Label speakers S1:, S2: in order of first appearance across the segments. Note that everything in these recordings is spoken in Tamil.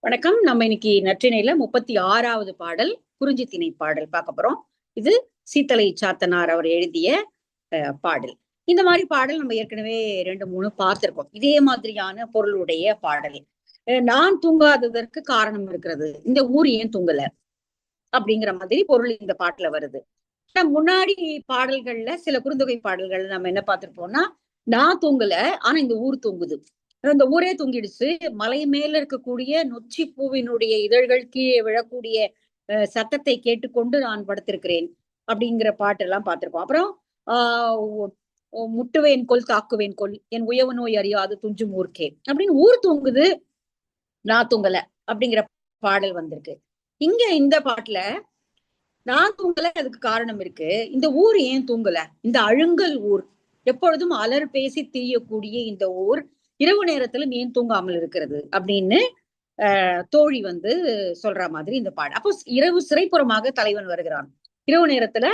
S1: வணக்கம். நம்ம இன்னைக்கு நற்றிணையில 36வது பாடல் குறிஞ்சி திணை பாடல் பார்க்க போறோம். இது சீத்தலை சாத்தனார் அவர் எழுதிய பாடல். இந்த மாதிரி பாடல் நம்ம ஏற்கனவே 2-3 பார்த்திருக்கோம். இதே மாதிரியான பொருளுடைய பாடல். நான் தூங்காததற்கு காரணம் இருக்கிறது, இந்த ஊர் ஏன் தூங்கல அப்படிங்கிற மாதிரி பொருள் இந்த பாட்டுல வருது. முன்னாடி பாடல்கள்ல சில குறுந்தொகை பாடல்கள் நம்ம என்ன பார்த்திருப்போம்னா, நான் தூங்கல ஆனா இந்த ஊர் தூங்குது, இந்த ஊரே தூங்கிடுச்சு, மலை மேல இருக்கக்கூடிய நொச்சி பூவினுடைய இதழ்கள் கீழே விழக்கூடிய சத்தத்தை கேட்டுக்கொண்டு நான் படுத்திருக்கிறேன் அப்படிங்கிற பாட்டெல்லாம் பார்த்திருப்போம். அப்புறம் முட்டுவேன் கொல் தாக்குவேன் கொல் என் உயவு நோய் அறியாது துஞ்சும் ஊர்க்கே அப்படின்னு ஊர் தூங்குது, நான் தூங்கல அப்படிங்கிற பாடல் வந்திருக்கு. இங்க இந்த பாட்டுல நான் தூங்கல, அதுக்கு காரணம் இருக்கு. இந்த ஊர் ஏன் தூங்கல? இந்த அழுங்கல் ஊர், எப்பொழுதும் அலர் பேசி திரியக்கூடிய இந்த ஊர் இரவு நேரத்துல ஏன் தூங்காமல் இருக்கிறது அப்படின்னு தோழி சொல்ற மாதிரி இந்த பாடு. அப்போ இரவு சிறைப்புறமாக தலைவன் வருகிறான், இரவு நேரத்துல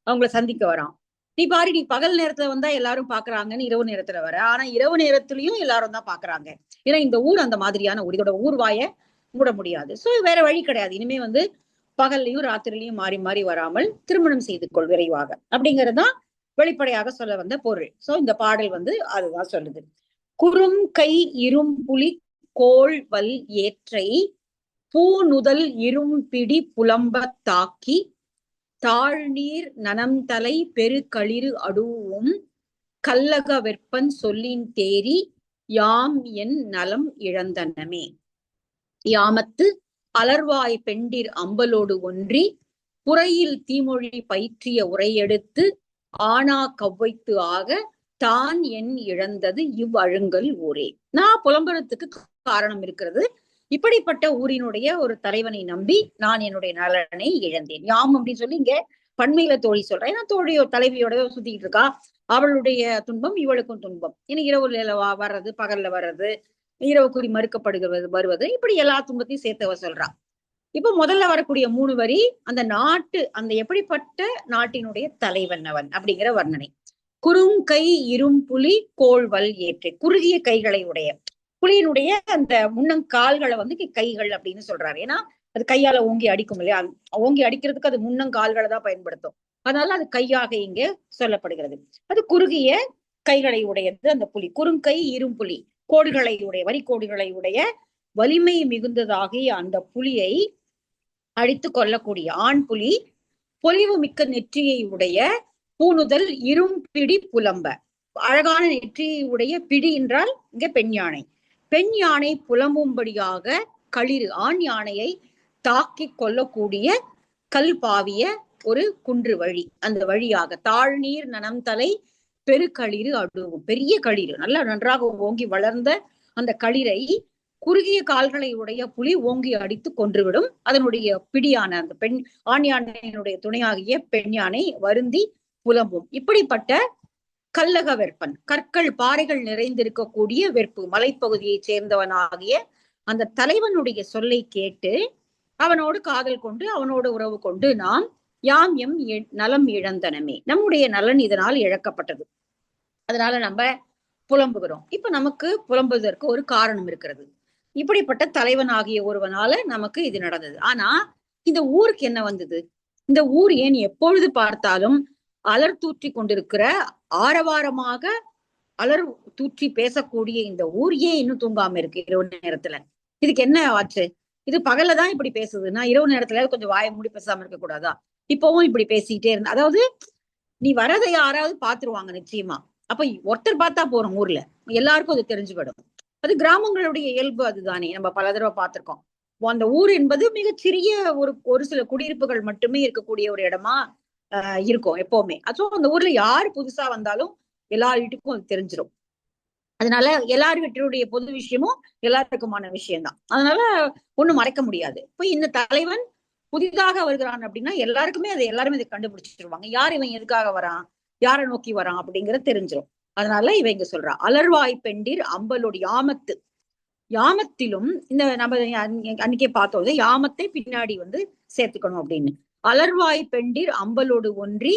S1: அவங்கள சந்திக்க வரான். நீ பாரு, நீ பகல் நேரத்துல வந்தா எல்லாரும் பாக்குறாங்கன்னு இரவு நேரத்துல வர, ஆனா இரவு நேரத்திலயும் எல்லாரும் தான் பாக்குறாங்க. ஏன்னா இந்த ஊர் அந்த மாதிரியான ஊர், இதோட ஊர்வாய மூட முடியாது. சோ வேற வழி கிடையாது, இனிமே பகல்லையும் ராத்திரிலையும் மாறி மாறி வராமல் திருமணம் செய்து கொள் விரைவாக அப்படிங்கறதுதான் வெளிப்படையாக சொல்ல வந்த பொருள். சோ இந்த பாடல் அதுதான் சொல்லுது. குறும் கை இரும்புலி கோள்வல் ஏற்றை பூநுதல் இரும்பிடி புலம்ப தாக்கி தாழ்நீர் நனம்தலை பெருகளிறு அடுவும் கல்லக வெப்பன் சொல்லின் தேரி யாம் என் நலம் இழந்தனமே. யாமத்து அலர்வாய் பெண்டிர் அம்பலோடு ஒன்றி புறையில் தீமொழி பயிற்றிய உரையெடுத்து ஆனா கவ்வைத்து ஆக தான் என் இழந்தது இவ்வழுங்கல் ஊரே. நான் புலம்புறதுக்கு காரணம் இருக்கிறது, இப்படிப்பட்ட ஊரினுடைய ஒரு தலைவனை நம்பி நான் என்னுடைய நலனை இழந்தேன். யாம் அப்படின்னு சொல்லி இங்க பண்மையில தோழி சொல்றேன். ஏன்னா தோழியோ தலைவியோட சுத்திக்கிட்டு இருக்கா, அவளுடைய துன்பம் இவளுக்கும் துன்பம். ஏன்னா இரவுல வர்றது, பகல்ல வர்றது, இரவு குறி மறுக்கப்படுகிறது வருவது, இப்படி எல்லா துன்பத்தையும் சேர்த்தவ சொல்றா. இப்ப முதல்ல வரக்கூடிய 3 வரி அந்த நாட்டு, அந்த எப்படிப்பட்ட நாட்டினுடைய தலைவன் அவன் அப்படிங்கிற வர்ணனை. குறுங்கை இரும்புலி கோள்வல் ஏற்றை, குறுகிய கைகளை உடைய புலியினுடைய அந்த முன்னங்கால்களை கைகள் அப்படின்னு சொல்றாரு. ஏன்னா அது கையால ஓங்கி அடிக்கும் இல்லையா, ஓங்கி அடிக்கிறதுக்கு அது முன்னங்கால்களை தான் பயன்படுத்தும், அதனால அது கையாக இங்க சொல்லப்படுகிறது. அது குறுகிய கைகளை உடையது அந்த புலி. குறுங்கை இரும்புலி, கோடுகளை உடைய, வரிக்கோடுகளை உடைய வலிமை மிகுந்ததாகிய அந்த புலியை அடித்து கொள்ளக்கூடிய ஆண் புலி, பொலிவு மிக்க நெற்றியை உடைய பூணுதல் இரும்பிடி புலம்ப, அழகான நெற்றியை உடைய, பிடி என்றால் இங்க பெண் யானை, பெண் யானை புலம்பும்படியாக களிறு ஆண் யானையை தாக்கி கொள்ளக்கூடிய கல் பாவிய ஒரு குன்று வழி, அந்த வழியாக தாழ்நீர் நனம் தலை பெருக்களிறு அடுவும், பெரிய களிறு நல்லா நன்றாக ஓங்கி வளர்ந்த அந்த களிரை குறுகிய கால்களை உடைய புலி ஓங்கி அடித்து கொன்றுவிடும். அதனுடைய பிடியான அந்த பெண் ஆண் யானையினுடைய துணையாகிய பெண் யானை வருந்தி புலம்பும். இப்படிப்பட்ட கல்லக வெப்பன், கற்கள் பாறைகள் நிறைந்திருக்கக்கூடிய வெற்பு மலைப்பகுதியை சேர்ந்தவனாகிய அந்த தலைவனுடைய சொல்லை கேட்டு அவனோடு காதல் கொண்டு அவனோடு உறவு கொண்டு நாம் யாம் எம் நலம் இழந்தனமே, நம்முடைய நலன் இதனால் இழக்கப்பட்டது, அதனால நம்ம புலம்புகிறோம். இப்ப நமக்கு புலம்புவதற்கு ஒரு காரணம் இருக்கிறது, இப்படிப்பட்ட தலைவன் ஆகிய ஒருவனால நமக்கு இது நடந்தது. ஆனா இந்த ஊருக்கு என்ன வந்தது? இந்த ஊர் ஏன் எப்பொழுது பார்த்தாலும் அலர் தூற்றி கொண்டிருக்கிற, ஆரவாரமாக அலர் தூற்றி பேசக்கூடிய இந்த ஊர் ஏன் இன்னும் தூங்காம இருக்கு இரவு நேரத்துல? இதுக்கு என்ன ஆச்சு? இது பகல்லதான் இப்படி பேசுதுன்னா இரவு நேரத்துல கொஞ்சம் வாயை மூடி பேசாம இருக்க கூடாதா? இப்பவும் இப்படி பேசிக்கிட்டே இருந்த, அதாவது நீ வரதை யாராவது பாத்துருவாங்க நிச்சயமா. அப்ப ஒருத்தர் பார்த்தா போறோம், ஊர்ல எல்லாருக்கும் அது தெரிஞ்சுவிடும். அது கிராமங்களுடைய இயல்பு, அதுதானே நம்ம பல தடவை பார்த்திருக்கோம். அந்த ஊர் என்பது மிகச்சிறிய ஒரு சில குடியிருப்புகள் மட்டுமே இருக்கக்கூடிய ஒரு இடமா இருக்கும் எப்பவுமே. அதுவும் அந்த ஊர்ல யாரு புதுசா வந்தாலும் எல்லார் வீட்டுக்கும் அது தெரிஞ்சிடும். அதனால எல்லார் வீட்டுடைய பொது விஷயமும் எல்லாருக்குமான விஷயம்தான், அதனால ஒண்ணும் மறைக்க முடியாது. இப்ப இந்த தலைவன் புதிதாக வருகிறான் அப்படின்னா எல்லாருக்குமே எல்லாருமே அதை கண்டுபிடிச்சிருவாங்க, யார் இவன், எதுக்காக வரான், யாரை நோக்கி வரான் அப்படிங்கறது தெரிஞ்சிடும். அதனால இவங்க சொல்றா அலர்வாய் பெண்டிர் அம்பலோடு யாமத்து. யாமத்திலும் இந்த நம்ம அன்னைக்கே பார்த்தோம், யாமத்தை பின்னாடி சேர்த்துக்கணும் அப்படின்னு. அலர்வாய் பெண்டிர் அம்பலோடு ஒன்றி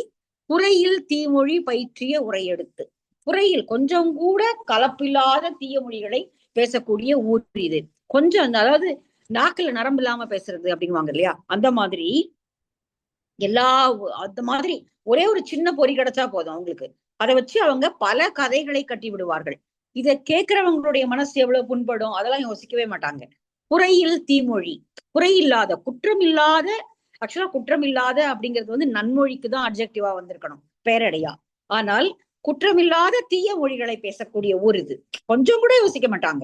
S1: புறையில் தீமொழி பயிற்றிய உரையெடுத்து, புறையில் கொஞ்சம் கூட கலப்பில்லாத தீய மொழிகளை பேசக்கூடிய ஊர் இது. கொஞ்சம் அதாவது நாக்குல நரம்பு இல்லாம பேசுறது அப்படின்வாங்க இல்லையா, அந்த மாதிரி எல்லா அந்த மாதிரி ஒரே ஒரு சின்ன பொறி கிடைச்சா போதும் அவங்களுக்கு. அதை வச்சு அவங்க பல கதைகளை கட்டி விடுவார்கள். இதை கேட்கிறவங்களுடைய மனசு எவ்வளவு புண்படும் அதெல்லாம் யோசிக்கவே மாட்டாங்க. புறையில் தீமொழி, குறை இல்லாத, குற்றம் இல்லாத. ஆக்சுவலா குற்றம் இல்லாத அப்படிங்கிறது வந்து நன்மொழிக்கு தான் அட்ஜெக்டிவா வந்திருக்கணும், பெயரடையா. ஆனால் குற்றமில்லாத தீய மொழிகளை பேசக்கூடிய ஊர் இது. கொஞ்சம் கூட யோசிக்க மாட்டாங்க.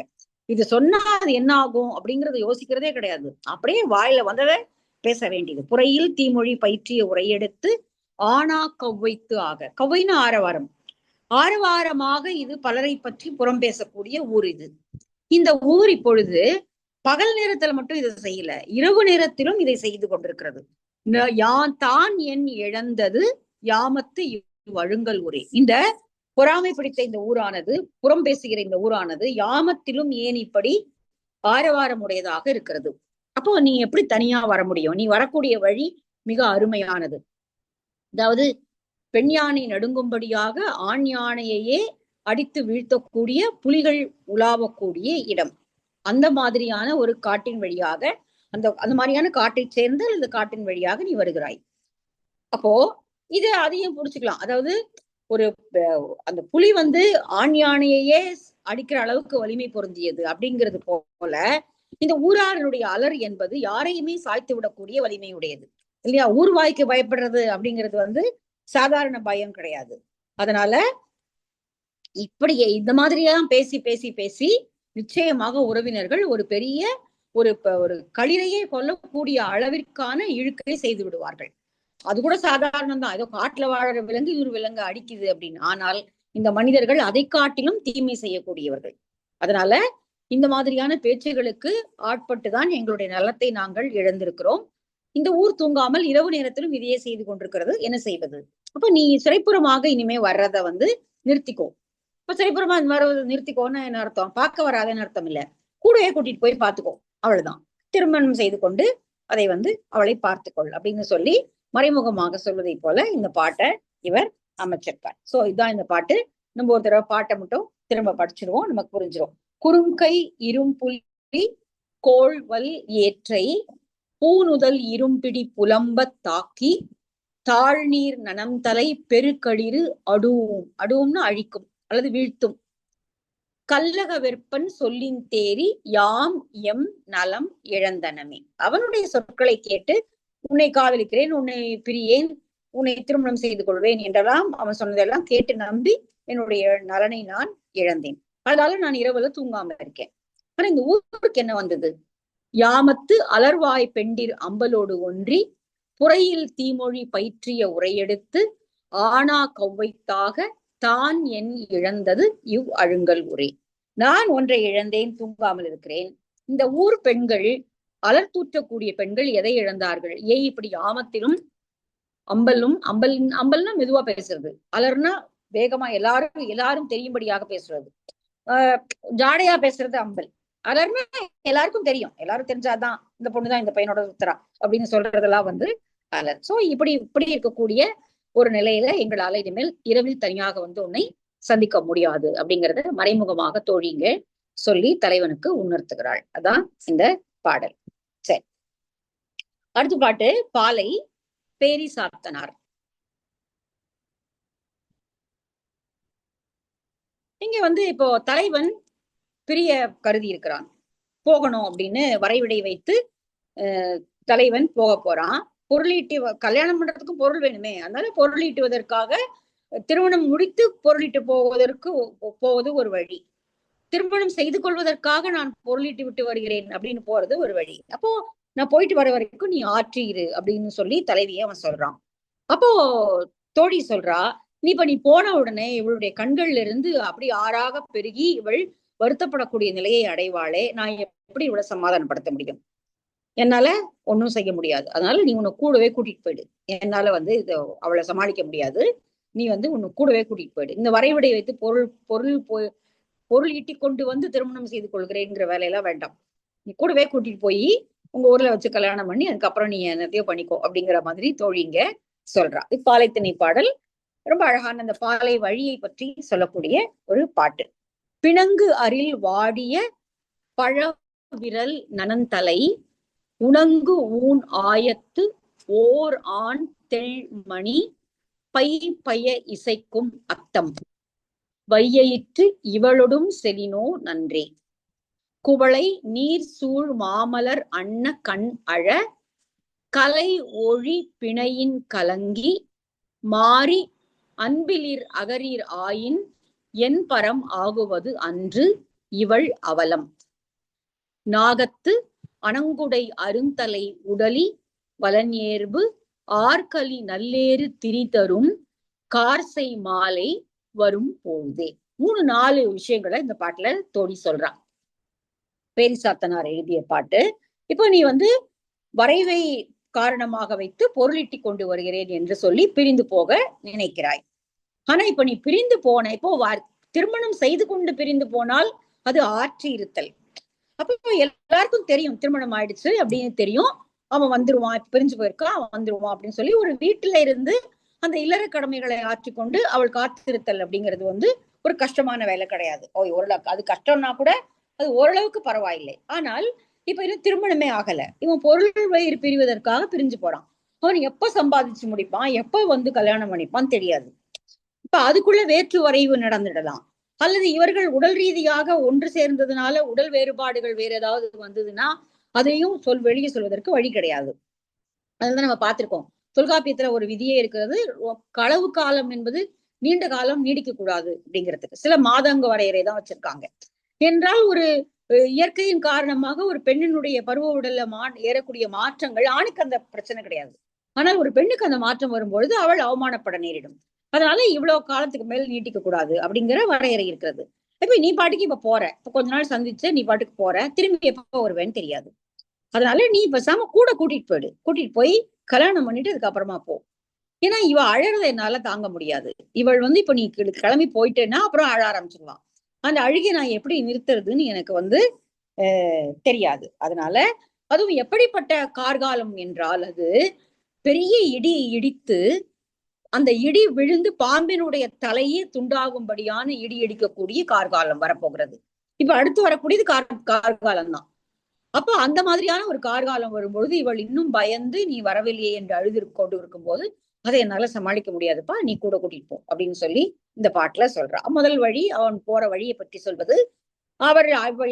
S1: இது சொன்னா அது என்ன ஆகும் அப்படிங்கறத யோசிக்கிறதே கிடையாது. அப்படியே வாயில வந்ததை பேச வேண்டியது. புறையில் தீமொழி பயிற்றிய உரையெடுத்து ஆனா கவ்வைத்து ஆக. கவ்வைன்னு ஆரவாரம். ஆரவாரமாக இது பலரை பற்றி புறம் பேசக்கூடிய ஊர் இது. இந்த ஊர் இப்பொழுது பகல் நேரத்துல மட்டும் இதை செய்யல, இரவு நேரத்திலும் இதை செய்து கொண்டிருக்கிறது. யான் தான் என் இழந்தது யாமத்து வழுங்கல் ஊரே. இந்த பொறாமை பிடித்த இந்த ஊரானது, புறம் பேசுகிற இந்த ஊரானது யாமத்திலும் ஏன் இப்படி ஆரவாரம் உடையதாக இருக்கிறது. அப்போ நீ எப்படி தனியா வர முடியும்? நீ வரக்கூடிய வழி மிக அருமையானது. அதாவது பெண் யானை நடுங்கும்படியாக ஆண் யானையையே அடித்து வீழ்த்தக்கூடிய புலிகள் உலாவக்கூடிய இடம். அந்த மாதிரியான ஒரு காட்டின் வழியாக, அந்த அந்த மாதிரியான காட்டை சேர்ந்து அந்த காட்டின் வழியாக நீ வருகிறாய். அப்போ இது அதையும் புடிச்சுக்கலாம். அதாவது ஒரு அந்த புலி வந்து ஆண் யானையையே அடிக்கிற அளவுக்கு வலிமை பொருந்தியது அப்படிங்கிறது போல இந்த ஊராருடைய அலர் என்பது யாரையுமே சாய்த்து விடக்கூடிய வலிமை உடையது இல்லையா. ஊர்வாய்க்கு பயப்படுறது அப்படிங்கிறது வந்து சாதாரண பயம் கிடையாது. அதனால இப்படியே இந்த மாதிரியெல்லாம் பேசி பேசி பேசி நிச்சயமாக உறவினர்கள் ஒரு பெரிய ஒரு ஒரு களிரையே கொல்லக்கூடிய அளவிற்கான இழுக்கை செய்து விடுவார்கள். அது கூட சாதாரணம் தான். ஏதோ காட்டுல வாழற விலங்கு இவர் விலங்கு அடிக்குது அப்படின்னு. ஆனால் இந்த மனிதர்கள் அதை காட்டிலும் தீமை செய்யக்கூடியவர்கள். அதனால இந்த மாதிரியான பேச்சுகளுக்கு ஆட்பட்டுதான் எங்களுடைய நலத்தை நாங்கள் இழந்திருக்கிறோம். இந்த ஊர் தூங்காமல் இரவு நேரத்திலும் இதையே செய்து கொண்டிருக்கிறது. என்ன செய்வது? அப்ப நீ சிறைப்புறமாக இனிமே வர்றத வந்து நிறுத்திக்கோ. இப்ப சிறைப்புறமா வர்றது நிறுத்திக்கோன்னு என்ன அர்த்தம்? பார்க்க வராதன்னு அர்த்தம் இல்ல, கூடவே கூட்டிட்டு போய் பார்த்துக்கோ, அவ்வளவுதான். திருமணம் செய்து கொண்டு அதை வந்து அவளை பார்த்துக்கொள் அப்படின்னு சொல்லி மறைமுகமாக சொல்வதை போல இந்த பாட்டை இவர் அமைச்சிருக்கார். சோ இதுதான் இந்த பாட்டு. நம்ம ஒரு தடவை பாட்டை மட்டும் திரும்ப படிச்சிருவோம், நமக்கு புரிஞ்சிடும். குறுங்கை இரும்புலி கோள்வல் ஏற்றை பூநுதல் இரும்பிடி புலம்பத் தாக்கி தாழ்நீர் நனம்தலை பெருக்களிறு அடூம். அடூம்னு அழிக்கும் அல்லது வீழ்த்தும். கல்லக வெற்பன் சொல்லின் தேரி யாம் எம் நலம் இழந்தனமே. அவனுடைய சொற்களை கேட்டு உன்னை காதலிக்கிறேன், உன்னை பிரியேன், உன்னை திருமணம் செய்து கொள்வேன் என்றெல்லாம் அவன் சொன்னதெல்லாம் கேட்டு நம்பி என்னுடைய நலனை நான் இழந்தேன். அதனால நான் இரவுல தூங்காம இருக்கேன். ஆனா இந்த ஊருக்கு என்ன வந்தது? யாமத்து அலர்வாய் பெண்டிர் அம்பலோடு ஒன்றி புறையில் தீமொழி பயிற்றிய உரையெடுத்து ஆனா கவ்வைத்தாக தான் என் இழந்தது இவ் அழுங்கல் உரை. நான் ஒன்றை இழந்தேன், தூங்காமல் இருக்கிறேன். இந்த ஊர் பெண்கள், அலர் தூற்றக்கூடிய பெண்கள் எதை இழந்தார்கள்? ஏன் இப்படி யாமத்திலும் அம்பல்னா மெதுவா பேசுறது, அலர்னா வேகமா எல்லாரும் தெரியும்படியாக பேசுறது, ஜாடையா பேசுறது அம்பல். அலர்னா எல்லாருக்கும் தெரியும், எல்லாரும் தெரிஞ்சாதான் இந்த பொண்ணுதான் இந்த பையனோட சுத்துறா அப்படின்னு சொல்றதெல்லாம் வந்து அலர். சோ இப்படி இருக்கக்கூடிய ஒரு நிலையில எங்களால இனிமேல் இரவில் தனியாக வந்து உன்னை சந்திக்க முடியாது அப்படிங்கறத மறைமுகமாக தோழிங்க சொல்லி தலைவனுக்கு உணர்த்துகிறாள். அதான் இந்த பாடல். சரி, அடுத்த பாட்டு பாலை பேரி சாத்தனார். இங்க வந்து இப்போ தலைவன் பிரிய கருதி இருக்கிறான், போகணும் அப்படின்னு வரைவிடை வைத்து தலைவன் போக போறான். பொருளீட்டி கல்யாணம் பண்றதுக்கும் பொருள் வேணுமே, அதனால பொருளீட்டுவதற்காக திருமணம் முடித்து பொருளீட்டு போவது ஒரு வழி, திருமணம் செய்து கொள்வதற்காக நான் பொருளீட்டு விட்டு வருகிறேன் அப்படின்னு போறது ஒரு வழி. அப்போ நான் போயிட்டு வர வரைக்கும் நீ ஆற்றிரு அப்படின்னு சொல்லி தலைவியை அவன் சொல்றான். அப்போ தோழி சொல்றா, நீ இப்ப நீ போன உடனே இவளுடைய கண்கள்ல இருந்து அப்படி ஆறாக பெருகி இவள் வருத்தப்படக்கூடிய நிலையை அடைவாளே, நான் எப்படி இவளை சமாதானப்படுத்த முடியும்? என்னால ஒன்னும் செய்ய முடியாது. அதனால நீ உன்னை கூடவே கூட்டிட்டு போயிடு. என்னால வந்து இத அவளை சமாளிக்க முடியாது, நீ வந்து உன்னை கூடவே கூட்டிட்டு போயிடு. இந்த வரைவிடை வைத்து பொருள் ஈட்டி கொண்டு வந்து திருமணம் செய்து கொள்கிறேங்கிற வேலையெல்லாம் வேண்டாம். நீ கூடவே கூட்டிட்டு போய் உங்க ஊர்ல வச்சு கல்யாணம் பண்ணி அதுக்கப்புறம் நீ என்னத்தையோ பண்ணிக்கோ அப்படிங்கிற மாதிரி தோழிங்க சொல்றா. இது பாலைத்திணை பாடல். ரொம்ப அழகான அந்த பாலை வழியை பற்றி சொல்லக்கூடிய ஒரு பாட்டு. பிணங்கு அரில் வாடிய பழ விரல் நனந்தலை உணங்கு ஊன் ஆயத்து ஓர் ஆண் தெள்மணி பை பய இசைக்கும் அத்தம் வையிற்று இவளொடும் செலினோ நன்றே. குவளை நீர் சூழ் மாமலர் அன்ன கண் அழ கலை ஒழி பிணையின் கலங்கி மாறி அன்பிலிர் அகரீர் ஆயின் என் பரம் ஆகுவது அன்று இவள் அவலம். நாகத்து அணங்குடை அருந்தலை உடலி வலன்ஏர்பு ஆர்கலி நல்லேறு திரிதரும் கார்சை மாலை வரும் பொழுதே. 3-4 விஷயங்களை இந்த பாட்டுல தோடி சொல்றான். பேரிசாத்தனார் எழுதிய பாட்டு. இப்போ நீ வரைவை காரணமாக வைத்து பொருளிட்டி கொண்டு வருகிறேன் என்று சொல்லி பிரிந்து போக நினைக்கிறாய். ஆனா இப்ப நீ பிரிந்து போன இப்போ திருமணம் செய்து கொண்டு பிரிந்து போனால் அது ஆற்றி இருத்தல். அப்போ எல்லாருக்கும் தெரியும் திருமணம் ஆயிடுச்சு அப்படின்னு தெரியும். அவன் வந்துருவான், பிரிஞ்சு போயிருக்கான், அவன் வந்துருவான் அப்படின்னு சொல்லி ஒரு வீட்டுல இருந்து அந்த இல்லற கடமைகளை ஆற்றிக்கொண்டு அவள் காத்திருத்தல் அப்படிங்கிறது ஒரு கஷ்டமான வேலை கிடையாது. ஓரளவுக்கு அது கஷ்டம்னா கூட அது ஓரளவுக்கு பரவாயில்லை. ஆனால் இப்ப இன்னும் திருமணமே ஆகல, இவன் பொருள் வயிறு பிரிவதற்காக பிரிஞ்சு போறான். அவன் எப்ப சம்பாதிச்சு முடிப்பான், எப்ப கல்யாணம் பண்ணிப்பான் தெரியாது. இப்ப அதுக்குள்ள வேற்று வரைவு நடந்துடலாம். அல்லது இவர்கள் உடல் ரீதியாக ஒன்று சேர்ந்ததுனால உடல் வேறுபாடுகள் வேற ஏதாவது வந்ததுன்னா அதையும் வெளியே சொல்வதற்கு வழி கிடையாது. அதுதான் நம்ம பார்த்திருக்கோம். தொல்காப்பியத்துல ஒரு விதியே இருக்கிறது, களவு காலம் என்பது நீண்ட காலம் நீடிக்க கூடாது அப்படிங்கிறதுக்கு சில மாதங்க வரையறை தான் வச்சிருக்காங்க. என்றால் ஒரு இயற்கையின் காரணமாக ஒரு பெண்ணினுடைய பருவ உடல்ல ஏறக்கூடிய மாற்றங்கள் ஆணுக்கு அந்த பிரச்சனை கிடையாது. ஆனால் ஒரு பெண்ணுக்கு அந்த மாற்றம் வரும்பொழுது அவள் அவமானப்பட நேரிடும். அதனால இவ்வளவு காலத்துக்கு மேல் நீட்டிக்க கூடாது அப்படிங்கிற வரையறை இருக்கிறது. இப்ப நீ பாட்டுக்கு இப்ப போற, இப்ப கொஞ்ச நாள் சந்திச்சு நீ பாட்டுக்கு போற, திரும்பி எப்ப வருவேன்னு தெரியாது. அதனால நீ பேசாம கூட கூட்டிட்டு போய் கல்யாணம் பண்ணிட்டு அதுக்கப்புறமா போ. ஏன்னா இவ அழறத என்னால தாங்க முடியாது. இவள் இப்ப நீ கிளம்பி போயிட்டேன்னா அப்புறம் அழ ஆரம்பிச்சிருவான். அந்த அழுகை நான் எப்படி நிறுத்துறதுன்னு எனக்கு தெரியாது. அதனால அதுவும் எப்படிப்பட்ட கார்காலம் என்றால் அது பெரிய இடி இடித்து அந்த இடி விழுந்து பாம்பினுடைய தலையே துண்டாகும்படியான இடி இடிக்கக்கூடிய கார்காலம் வரப்போகிறது. இப்ப அடுத்து வரக்கூடியது கார்காலம் தான். அப்ப அந்த மாதிரியான ஒரு கார்காலம் வரும்பொழுது இவள் இன்னும் பயந்து நீ வரவில்லையே என்று அழுது கொண்டு இருக்கும்போது அதை என்னால சமாளிக்க முடியாதுப்பா, நீ கூட கூட்டிட்டு போ அப்படின்னு சொல்லி இந்த பாட்டுல சொல்றான். முதல் வழி அவன் போற வழியை பற்றி சொல்வது, அவள்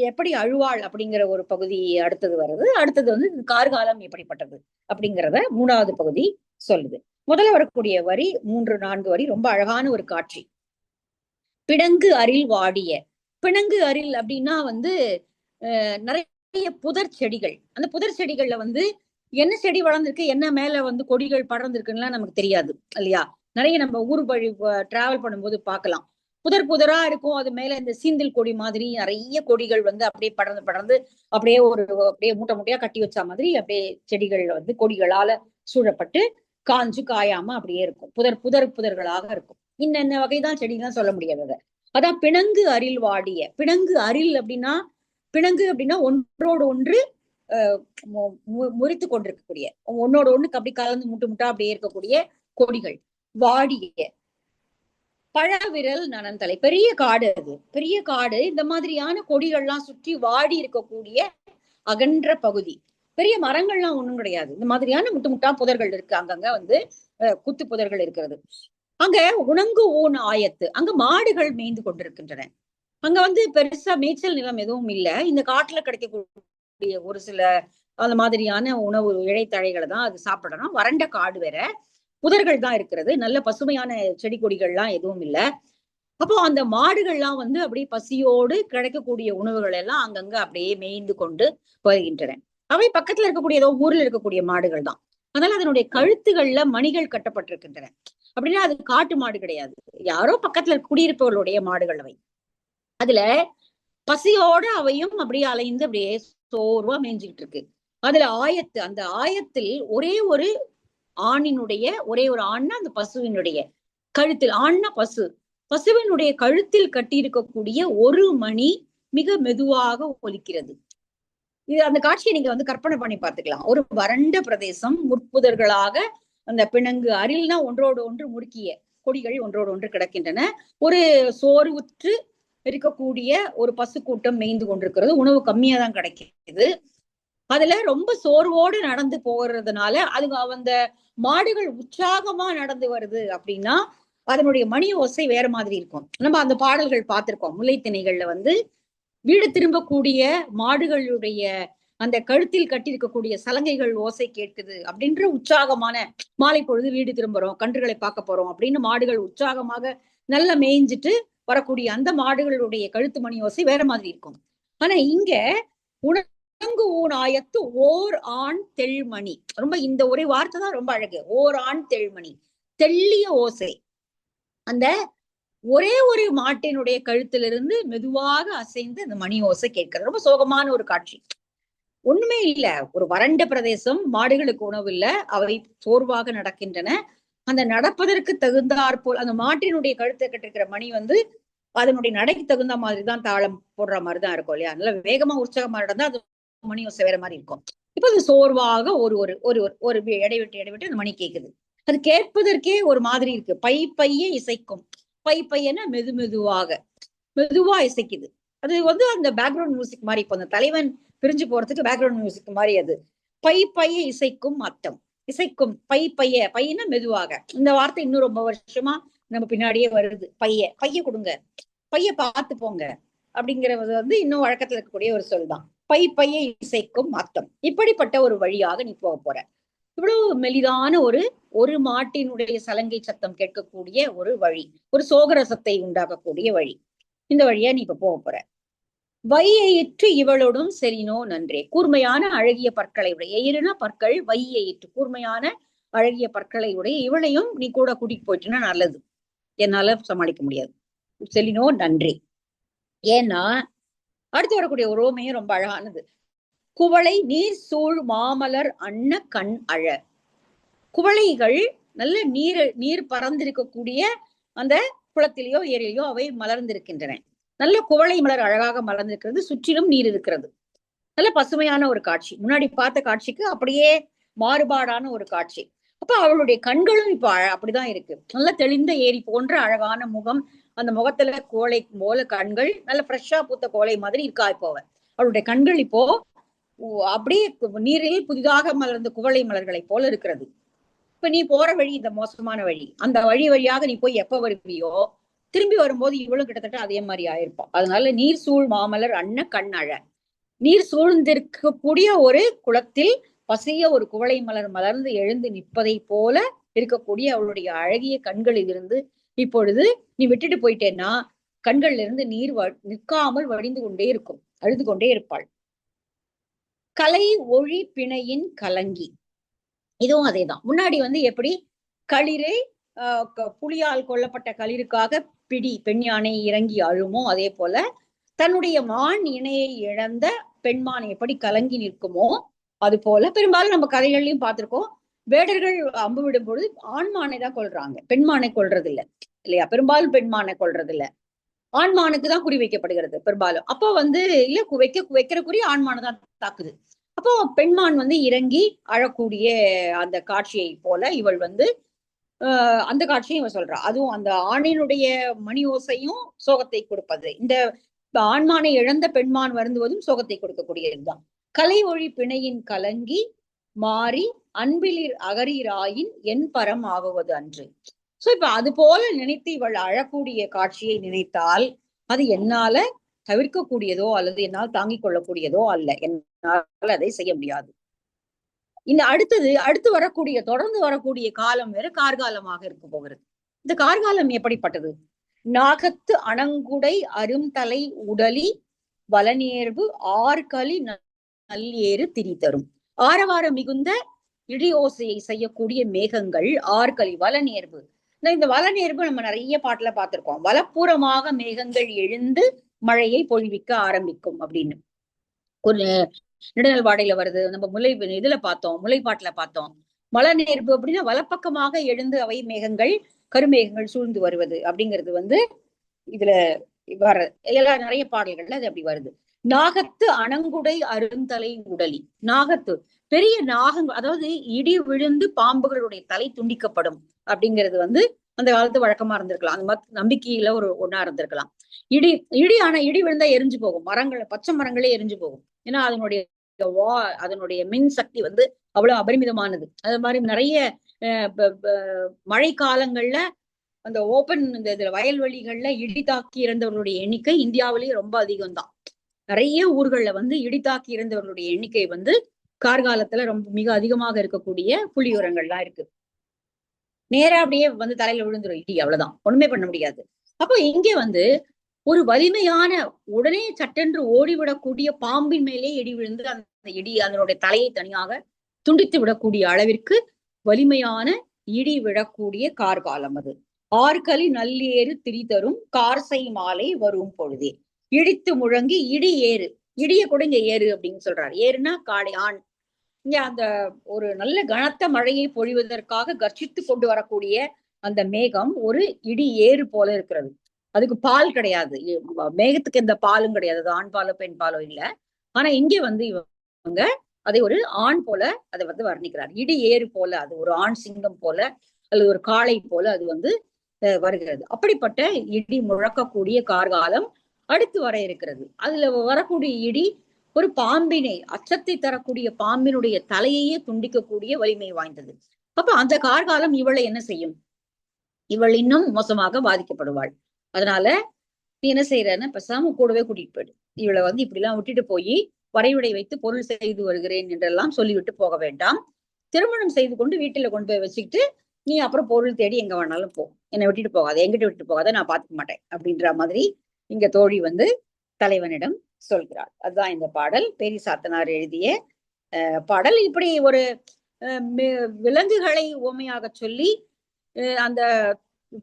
S1: எப்படி அழுவாள் அப்படிங்கிற ஒரு பகுதி அடுத்தது வருது. அடுத்தது கார்காலம் எப்படிப்பட்டது அப்படிங்கிறத 3வது பகுதி சொல்லுது. முதல்ல வரக்கூடிய வரி 3-4 வரி ரொம்ப அழகான ஒரு காட்சி. பிணங்கு அரில் வாடிய. பிணங்கு அரில் அப்படின்னா நிறைய புதர் செடிகள். அந்த புதர் செடிகள்ல என்ன செடி வளர்ந்துருக்கு, என்ன மேல கொடிகள் படர்ந்துருக்குன்னா நமக்கு தெரியாது இல்லையா. நிறைய நம்ம ஊர் வழி டிராவல் பண்ணும்போது பார்க்கலாம், புதர் புதரா இருக்கும். அது மேல இந்த சீந்தில் கொடி மாதிரி நிறைய கொடிகள் அப்படியே படர்ந்து அப்படியே அப்படியே மூட்டை மூட்டையா கட்டி வச்ச மாதிரி அப்படியே செடிகள் கொடிகளால சூழப்பட்டு காஞ்சு காயாம அப்படியே இருக்கும். புதர்களாக இருக்கும். இன்னென்ன வகைதான் செடிதான் சொல்ல முடியாது. அதான் பிணங்கு அரில் வாடிய. பிணங்கு அரில் அப்படின்னா, பிணங்கு அப்படின்னா ஒன்றோடு ஒன்று முறித்து கொண்டிருக்கக்கூடிய, ஒன்னோட ஒண்ணுக்கு அப்படி கலந்து முட்டா அப்படியே இருக்கக்கூடிய கொடிகள். வாடிய பழவிரல் நனந்தலை. பெரிய காடு, அது பெரிய காடு. இந்த மாதிரியான கொடிகள்லாம் சுற்றி வாடி இருக்கக்கூடிய அகன்ற பகுதி. பெரிய மரங்கள்லாம் ஒண்ணும் கிடையாது. இந்த மாதிரியான முட்டா புதர்கள் இருக்கு. அங்கங்க குத்து புதர்கள் இருக்கிறது. அங்க உணங்கு ஊன் ஆயத்து, அங்க மாடுகள் மேய்ந்து கொண்டிருக்கின்றன. அங்க பெருசா மேய்ச்சல் நிலம் எதுவும் இல்லை. இந்த காட்டுல கிடைக்கக்கூடிய ஒரு சில அந்த மாதிரியான உணவு இழைத்தழைகளை தான் அது சாப்பிடணும். வறண்ட காடு வேற, புதர்கள் தான் இருக்கிறது. நல்ல பசுமையான செடி கொடிகள்லாம் எதுவும் இல்லை. அப்போ அந்த மாடுகள்லாம் அப்படியே பசியோடு கிடைக்கக்கூடிய உணவுகள் எல்லாம் அங்கங்க அப்படியே மேய்ந்து கொண்டு வருகின்றன. அவை பக்கத்துல இருக்கக்கூடிய ஏதோ ஊர்ல இருக்கக்கூடிய மாடுகள் தான். அதனால அதனுடைய கழுத்துகள்ல மணிகள் கட்டப்பட்டிருக்கின்றன. அப்படின்னா அது காட்டு மாடு கிடையாது, யாரோ பக்கத்துல குடியிருப்பவர்களுடைய மாடுகள் அவை. அதுல பசியோட அவையும் அப்படியே அலைந்து அப்படியே சோர்வா மேய்ஞ்சுக்கிட்டு இருக்கு. அதுல ஆயத்து, அந்த ஆயத்தில் ஒரே ஒரு ஆணினுடைய, ஒரே ஒரு ஆண்னா அந்த பசுவினுடைய கழுத்தில், ஆண்னா பசுவினுடைய கழுத்தில் கட்டி இருக்கக்கூடிய ஒரு மணி மிக மெதுவாக ஒலிக்கிறது. இது அந்த காட்சியை நீங்க கற்பனை பண்ணி பார்த்துக்கலாம். ஒரு வறண்ட பிரதேசம், முற்புதர்களாக அந்த பிணங்கு அரில்னா ஒன்றோடு ஒன்று முறுக்கிய கொடிகள் ஒன்றோடு ஒன்று கிடக்கின்றன. ஒரு சோர்வுற்று இருக்கக்கூடிய ஒரு பசு கூட்டம் மேய்ந்து கொண்டிருக்கிறது. உணவு கம்மியா தான் கிடைக்குது. அதுல ரொம்ப சோர்வோடு நடந்து போறதுனால அது அந்த மாடுகள் உற்சாகமா நடந்து வருது அப்படின்னா அதனுடைய மணி ஓசை வேற மாதிரி இருக்கும். நம்ம அந்த பாடல்கள் பார்த்திருக்கோம். முல்லைத்திணைகள்ல வந்து வீடு திரும்பக்கூடிய மாடுகளுடைய அந்த கழுத்தில் கட்டியிருக்கக்கூடிய சலங்கைகள் ஓசை கேட்குது அப்படின்ற உற்சாகமான, மாலை பொழுது வீடு திரும்புறோம், கன்றுகளை பார்க்க போறோம் அப்படின்னு மாடுகள் உற்சாகமாக நல்லா மேய்ஞ்சிட்டு வரக்கூடிய அந்த மாடுகளுடைய கழுத்து மணி ஓசை வேற மாதிரி இருக்கும். ஆனா இங்க உணங்கு ஊன் ஆயத்து ஓர் ஆண் தெள்மணி, ரொம்ப இந்த ஒரே வார்த்தை தான் ரொம்ப அழகு. ஓர் ஆண் தெள்மணி, தெள்ளிய ஓசை. அந்த ஒரே ஒரு மாட்டினுடைய கழுத்திலிருந்து மெதுவாக அசைந்து அந்த மணி ஓசை கேட்கிறது. ரொம்ப சோகமான ஒரு காட்சி. ஒண்ணுமே இல்ல, ஒரு வறண்ட பிரதேசம், மாடுகளுக்கு உணவு இல்ல, அவை சோர்வாக நடக்கின்றன. அந்த நடப்பதற்கு தகுந்தாற்போல் அந்த மாட்டினுடைய கழுத்தை கட்டிருக்கிற மணி வந்து அதனுடைய நடைக்கு தகுந்த மாதிரிதான் தாளம் போடுற மாதிரிதான் இருக்கும் இல்லையா? நல்ல வேகமா உற்சாகமா நடந்தா அது மணி ஓசை வேற மாதிரி இருக்கும். இப்ப அது சோர்வாக ஒரு ஒரு ஒரு ஒரு இடைவிட்டு அந்த மணி கேக்குது. அது கேட்பதற்கே ஒரு மாதிரி இருக்கு. பை பைய இசைக்கும். பை பையன மெதுவா இசைக்குது. அது வந்து அந்த பேக்ரவுண்ட் மியூசிக் மாதிரி. இப்போ அந்த தலைவன் பிரிஞ்சு போறதுக்கு பேக்ரவுண்ட் மியூசிக் மாதிரி அது. பை பைய இசைக்கும் அர்த்தம். இசைக்கும் பை பைய, பையனா மெதுவாக. இந்த வார்த்தை இன்னும் ரொம்ப வருஷமா நம்ம பின்னாடியே வருது. பைய கொடுங்க, பைய பார்த்து போங்க அப்படிங்கிறது வந்து இன்னும் வழக்கத்துல இருக்கக்கூடிய ஒரு சொல் தான். பை பைய இசைக்கும் அர்த்தம். இப்படிப்பட்ட ஒரு வழியாக நீ போக போற. இவ்வளவு மெலிதான ஒரு மாட்டினுடைய சலங்கை சத்தம் கேட்கக்கூடிய ஒரு வழி, ஒரு சோகரசத்தை உண்டாக்கக்கூடிய வழி. இந்த வழியா நீ இப்ப போக போற. வையிற்று இவளோடும் செரினோ நன்றே. கூர்மையான அழகிய பற்களை உடைய, எயிருனா பற்கள், வையிற்று கூர்மையான அழகிய பற்களை உடைய இவளையும் நீ கூட கூட்டிட்டு போயிட்டுன்னா நல்லது. என்னால சமாளிக்க முடியாது. செலினோ நன்றே. ஏன்னா அடுத்து வரக்கூடிய உரோமையும் ரொம்ப அழகானது. குவளை நீர் சூழ் மாமலர் அன்ன கண் அழ. குவளைகள் நல்ல நீர் பறந்திருக்கக்கூடிய அந்த குளத்திலேயோ ஏரியிலையோ அவை மலர்ந்திருக்கின்றன. நல்ல குவளை மலர் அழகாக மலர்ந்திருக்கிறது. சுற்றிலும் நீர் இருக்கிறது. நல்ல பசுமையான ஒரு காட்சி. முன்னாடி பார்த்த காட்சிக்கு அப்படியே மாறுபாடான ஒரு காட்சி. அப்ப அவளுடைய கண்களும் இப்ப அப்படிதான் இருக்கு. நல்ல தெளிந்த ஏரி போன்ற அழகான முகம். அந்த முகத்துல கோலை போல கண்கள், நல்ல ஃப்ரெஷ்ஷா பூத்த கோலை மாதிரி இருக்கா இப்போ அவளுடைய கண்கள். இப்போ அப்படியே நீரில் புதிதாக மலர்ந்த குவளை மலர்களை போல இருக்கிறது. இப்ப நீ போற வழி இந்த மோசமான வழி. அந்த வழியாக நீ போய் எப்ப வருவியோ திரும்பி வரும்போது இவளும் கிட்டத்தட்ட அதே மாதிரி ஆயிருப்பான். அதனால நீர் சூழ் மாமலர் அன்ன கண் அழ. நீர் சூழ்ந்திருக்கக்கூடிய ஒரு குளத்தில் பசிய ஒரு குவளை மலர் மலர்ந்து எழுந்து நிற்பதை போல இருக்கக்கூடிய அவளுடைய அழகிய கண்களில் இருந்து இப்பொழுது நீ விட்டுட்டு போயிட்டேன்னா கண்கள்ல இருந்து நீர் நிற்காமல் வடிந்து கொண்டே இருக்கும், அழுது கொண்டே இருப்பாள். கலை ஒளி பிணையின் கலங்கி. இதுவும் அதேதான். முன்னாடி வந்து எப்படி களிரை புலியால் கொல்லப்பட்ட களிருக்காக பிடி பெண் யானை இறங்கி அழுமோ அதே போல தன்னுடைய மான் இணையை இழந்த பெண்மான் எப்படி கலங்கி நிற்குமோ அது போல பெரும்பாலும் நம்ம கதைகள்லயும் பார்த்திருக்கோம். வேடர்கள் அம்பு விடும் பொழுது ஆண்மானை தான் கொள்றாங்க, பெண்மானை கொள்றது இல்ல இல்லையா? பெரும்பாலும் பெண்மானை கொள்றது இல்ல, ஆண்மானுக்கு தான் குறி வைக்கப்படுகிறது பெரும்பாலும். அப்போ வந்து இல்ல வைக்கிற குறி ஆண்மானை தான் தாக்குது. அப்போ பெண்மான் வந்து இறங்கி அழக்கூடிய அந்த காட்சியை போல இவள் வந்து அந்த காட்சியும் இவன் சொல்றா. அதுவும் அந்த ஆணினுடைய மணி ஓசையும் சோகத்தை கொடுப்பது. இந்த ஆண்மானை இழந்த பெண்மான் வருந்துவதும் சோகத்தை கொடுக்கக்கூடியதுதான். கலை ஒளி பிணையின் கலங்கி மாறி அன்பிலிர் அகரீராயின் என் பரம் ஆகுவது அன்று. சோ இப்ப அது போல நினைத்து இவள் அழக்கூடிய காட்சியை நினைத்தால் அது என்னால தவிர்க்கக்கூடியதோ அல்லது என்னால் தாங்கிக் கொள்ளக்கூடியதோ அல்ல. என்னால் அதை செய்ய முடியாது. இந்த அடுத்து வரக்கூடிய தொடர்ந்து வரக்கூடிய காலம் வேற கார்காலமாக இருக்க போகிறது. இந்த கார்காலம் எப்படிப்பட்டது? நாகத்து அணங்குடை அரும்தலை உடலி வலநேர்வு ஆர்கலி நல்லேறு திரிதரும். ஆரவாரம் மிகுந்த இடியோசையை செய்யக்கூடிய மேகங்கள், ஆர்கலி வலநேர்வு. இந்த வலநேர்வு நம்ம நிறைய பாட்டுல பார்த்திருக்கோம். வலப்புறமாக மேகங்கள் எழுந்து மழையை பொழிவிக்க ஆரம்பிக்கும் அப்படின்னு ஒரு நெடுநல் வாடையில வருது. நம்ம இதுல பார்த்தோம், முல்லைப்பாட்டுல பார்த்தோம். மழை நேர்வு அப்படின்னா வலப்பக்கமாக எழுந்து அவை மேகங்கள் கருமேகங்கள் சூழ்ந்து வருவது அப்படிங்கிறது வந்து இதுல வர நிறைய பாடல்கள்ல அது அப்படி வருது. நாகத்து அணங்குடை அருந்தலை உடலி. நாகத்து பெரிய நாகங்கள், அதாவது இடி விழுந்து பாம்புகளுடைய தலை துண்டிக்கப்படும் அப்படிங்கிறது வந்து அந்த காலத்து வழக்கமா இருந்திருக்கலாம். அந்த மாதிரி நம்பிக்கையில ஒன்னா இருந்திருக்கலாம். இடி ஆனா இடி விழுந்தா எரிஞ்சு போகும், மரங்கள் பச்சை மரங்களே எரிஞ்சு போகும். ஏன்னா அதனுடைய அதனுடைய மின் சக்தி வந்து அவ்வளவு அபரிமிதமானது. அது மாதிரி நிறைய மழை காலங்கள்ல அந்த ஓபன் இந்த இதுல வயல்வெளிகள்ல இடி தாக்கி இறந்தவர்களுடைய எண்ணிக்கை இந்தியாவிலேயே ரொம்ப அதிகம் தான். நிறைய ஊர்கள்ல வந்து இடி தாக்கி இறந்தவர்களுடைய எண்ணிக்கை வந்து கார்காலத்துல ரொம்ப மிக அதிகமாக இருக்கக்கூடிய புள்ளி விவரங்கள்லாம் இருக்கு. நேரா அப்படியே வந்து தலையில விழுந்துரும் இடி, அவ்வளவுதான், ஒண்ணுமே பண்ண முடியாது. அப்போ இங்கே வந்து ஒரு வலிமையான உடனே சட்டென்று ஓடிவிடக்கூடிய பாம்பின் மேலே இடி விழுந்து அந்த இடி அதனுடைய தலையை தனியாக துண்டித்து விடக்கூடிய அளவிற்கு வலிமையான இடி விடக்கூடிய கார்காலம் அது. ஆர்களி நல்லேறு திரிதரும் கார்சை மாலை வரும் பொழுதே இடித்து முழங்கி இடி ஏறு. இடிய கூட இங்க ஏறு அப்படின்னு சொல்றாரு. ஏறுனா காடை ஆண். இங்க அந்த ஒரு நல்ல கனத்த மழையை பொழிவதற்காக கர்ஜித்து கொண்டு வரக்கூடிய அந்த மேகம் ஒரு இடி ஏறு போல இருக்கிறது. அதுக்கு பால் கிடையாது, மேகத்துக்கு எந்த பாலும் கிடையாது, அது ஆண் பாலோ பெண் பாலோ இல்ல. ஆனா இங்க வந்து இவங்க அதை ஒரு ஆண் போல அதை வந்து வர்ணிக்கிறார். இடி ஏறு போல, அது ஒரு ஆண் சிங்கம் போல அல்லது ஒரு காளை போல அது வந்து வருகிறது. அப்படிப்பட்ட இடி முழக்கக்கூடிய கார்காலம் அடுத்து வர இருக்கிறது. அதுல வரக்கூடிய இடி ஒரு பாம்பினை, அச்சத்தை தரக்கூடிய பாம்பினுடைய தலையையே துண்டிக்கக்கூடிய வலிமை வாய்ந்தது. அப்ப அந்த கார்காலம் இவளை என்ன செய்யும்? இவள் இன்னும் மோசமாக பாதிக்கப்படுவாள். அதனால நீ என்ன செய்யறன்னு பேசாம கூடவே கூட்டிட்டு போயிடு. இவளை வந்து இப்படி எல்லாம் விட்டுட்டு போய் வரைவிடை வைத்து பொருள் செய்து வருகிறேன் என்றெல்லாம் சொல்லிவிட்டு போக வேண்டாம். திருமணம் செய்து கொண்டு வீட்டுல கொண்டு போய் வச்சுக்கிட்டு நீ அப்புறம் பொருள் தேடி எங்க வேணாலும் போ, என்னை விட்டுட்டு போகாத, எங்கிட்ட விட்டுட்டு போகாத, நான் பாத்துக்க மாட்டேன் அப்படின்ற மாதிரி இங்க தோழி வந்து தலைவனிடம் சொல்கிறாள். அதுதான் இந்த பாடல். பேரி சாத்தனார் எழுதிய பாடல். இப்படி ஒரு விலங்குகளை ஓமையாக சொல்லி அந்த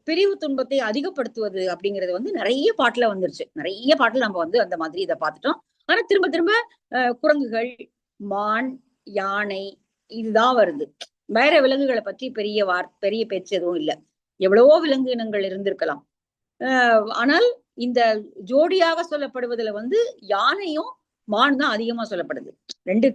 S1: பிரிவு துன்பத்தை அதிகப்படுத்துவது அப்படிங்கிறது வந்து நிறைய பாட்டுல வந்துருச்சு. நிறைய பாட்டுல நம்ம வந்து அந்த மாதிரி இதை பார்த்துட்டோம். ஆனா திரும்ப திரும்ப குரங்குகள், மான், யானை இதுதான் வருது. வேற விலங்குகளை பற்றி பெரிய பேச்சு எதுவும் இல்லை. எவ்வளவோ விலங்கு இனங்கள் இருந்திருக்கலாம். ஆனால் இந்த ஜோடியாக சொல்லப்படுவதுல வந்து யானையும் மான் தான் அதிகமா சொல்லப்படுது. ரெண்டு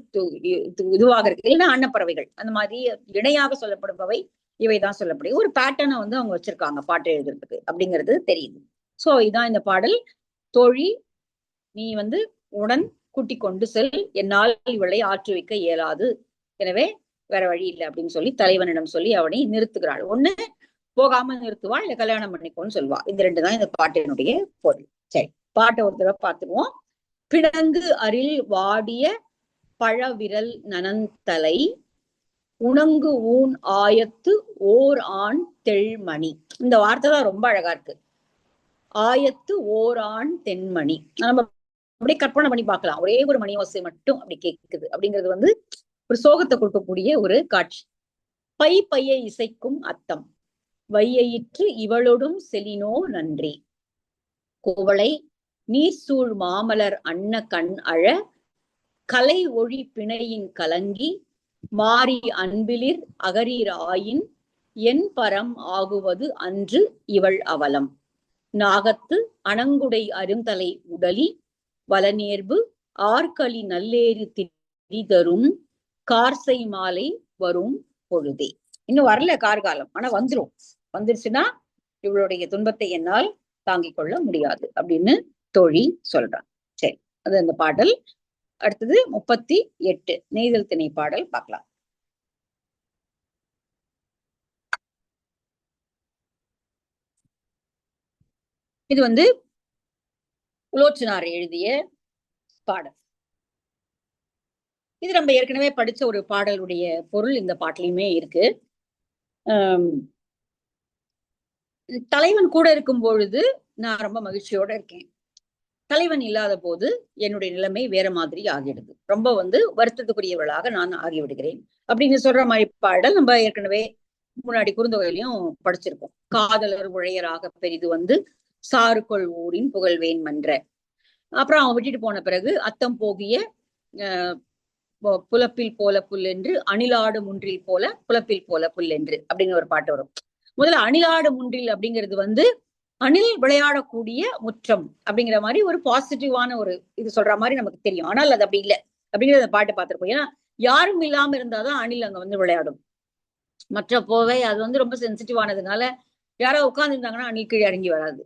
S1: இதுவாக இருக்கு. இல்லைன்னா அன்னப்பறவைகள் அந்த மாதிரி இணையாக சொல்லப்படுபவை இவைதான் சொல்லப்படுது. ஒரு பேட்டர்னை வந்து அவங்க வச்சிருக்காங்க பாட்டு எழுதுறதுக்கு அப்படிங்கிறது தெரியுது. சோ இதான் இந்த பாடல். தோழி, நீ வந்து உடன் கூட்டிக் கொண்டு செல், என்னால் இவளை ஆற்று வைக்க இயலாது, எனவே வேற வழி இல்லை அப்படின்னு சொல்லி தலைவனிடம் சொல்லி அவனை நிறுத்துகிறாள். ஒண்ணு போகாம நிறுத்துவாள், இல்ல கல்யாணம் பண்ணிக்கோன்னு சொல்வா. இந்த ரெண்டு தான் இந்த பாட்டினுடைய பொருள். சரி, பாட்டை ஒரு தடவை பார்த்துக்குவோம். பிணங்கு அரில் வாடிய பழவிரல் நனந்தலை உணங்கு ஊன் ஆயத்து ஓர் ஆண் தெள்மணி. இந்த வார்த்தை தான் ரொம்ப அழகா இருக்கு. ஆயத்து ஓர் ஆண் தென்மணி. நம்ம அப்படியே கற்பனை பண்ணி பார்க்கலாம். ஒரே ஒரு மணி ஓசை மட்டும் அப்படி கேட்குது அப்படிங்கிறது வந்து ஒரு சோகத்தை கொடுக்கக்கூடிய ஒரு காட்சி. பை பைய இசைக்கும் அத்தம் வையிற்று இவளோடும் செலினோ நன்றி. குவளை நீர் சூழ் மாமலர் அன்ன கண் அழ கலை ஒளி பிணையின் கலங்கி மாறி அன்பிலிர் அகரீர் ஆயின் என் பரம் ஆகுவது அன்று இவள் அவலம். நாகத்து அணங்குடை அருந்தலை உடலி வலநேர்பு ஆர்களி நல்லேறு திரிதரும் கார்சை மாலை வரும் பொழுதே. இன்னும் வரல கார்காலம், ஆனா வந்துருச்சுன்னா இவளுடைய துன்பத்தை என்னால் தாங்கிக் கொள்ள முடியாது அப்படின்னு தோழி சொல்றான். சரி, அது அந்த பாடல். அடுத்தது 38 நெய்தல் திணை பாடல் பார்க்கலாம். இது வந்து உலோச்சனார் எழுதிய பாடல். இது நம்ம ஏற்கனவே படிச்ச ஒரு பாடலுடைய பொருள் இந்த பாட்டிலையுமே இருக்கு. தலைவன் கூட இருக்கும் பொழுது நான் ரொம்ப மகிழ்ச்சியோட இருக்கேன், தலைவன் இல்லாத போது என்னுடைய நிலைமை வேற மாதிரி ஆகிடுது, ரொம்ப வந்து வருத்தத்துக்குரியவர்களாக நான் ஆகிவிடுகிறேன் அப்படின்னு சொல்ற மாதிரி பாடல் நம்ம ஏற்கனவே முன்னாடி குறுந்தொகையிலையும் படிச்சிருக்கோம். காதலர் உழையராக பெரிது வந்து சாறுகொள் ஊரின் புகழ்வேன் மன்ற. அப்புறம் அவன் விட்டுட்டு போன பிறகு அத்தம் போகிய புலப்பில் போல புல்லென்று அணிலாடு முன்றில் போல புலப்பில் போல புல்லென்று அப்படிங்கிற ஒரு பாட்டு வரும். முதல்ல அணிலாடு முன்றில் அப்படிங்கிறது வந்து அணில் விளையாடக்கூடிய முற்றம் அப்படிங்கிற மாதிரி ஒரு பாசிட்டிவான ஒரு இது சொல்ற மாதிரி நமக்கு தெரியும். ஆனால் அது அப்படி இல்லை அப்படிங்கிற பாட்டு பார்த்திருப்போம். ஏன்னா யாரும் இல்லாம இருந்தாதான் அணில் அங்க வந்து விளையாடும். மற்ற போவை அது வந்து ரொம்ப சென்சிட்டிவானதுனால யாரோ உட்கார்ந்து இருந்தாங்கன்னா அணில் கீழே இறங்கி வராது.